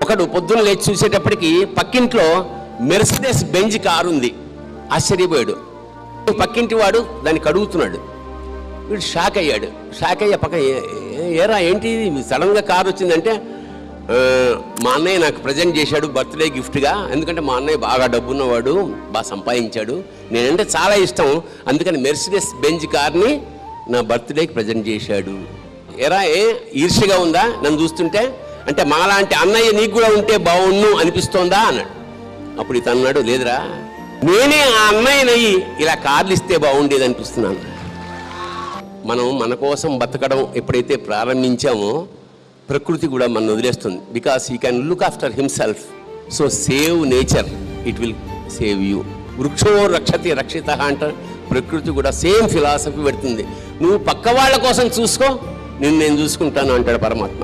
ఒకడు పొద్దున్న లేచి చూసేటప్పటికి పక్కింట్లో మెర్సిడెస్ బెంజ్ కారు ఉంది. ఆశ్చర్యపోయాడు. పక్కింటి వాడు దాన్ని కడుగుతున్నాడు. వీడు షాక్ అయ్యాడు. షాక్ అయ్యా పక్క ఏరా ఏంటి సడన్గా కారు వచ్చిందంటే, మా అన్నయ్య నాకు ప్రజెంట్ చేశాడు బర్త్డే గిఫ్ట్గా. ఎందుకంటే మా అన్నయ్య బాగా డబ్బున్నవాడు, బాగా సంపాదించాడు, నేనంటే చాలా ఇష్టం, అందుకని మెర్సిడెస్ బెంజ్ కార్ని నా బర్త్డేకి ప్రజెంట్ చేశాడు. ఎరా ఈర్ష్యగా ఉందా నన్ను చూస్తుంటే? అంటే మాలాంటి అన్నయ్య నీకు కూడా ఉంటే బాగుండు అనిపిస్తోందా అన్నాడు. అప్పుడు ఇతను అన్నాడు, లేదురా నేనే ఆ అన్నయ్యనయ్యి ఇలా కార్లు ఇస్తే బాగుండేది అనిపిస్తున్నాను. మనం మన కోసం బతకడం ఎప్పుడైతే ప్రారంభించామో ప్రకృతి కూడా మనం వదిలేస్తుంది. Because he can look after himself. So save nature, it will save you. వృక్షో రక్షతి రక్షిత అంట. ప్రకృతి కూడా సేమ్ ఫిలాసఫీ పెడుతుంది. నువ్వు పక్క వాళ్ళ కోసం చూసుకో, నేను చూసుకుంటాను అంటాడు పరమాత్మ.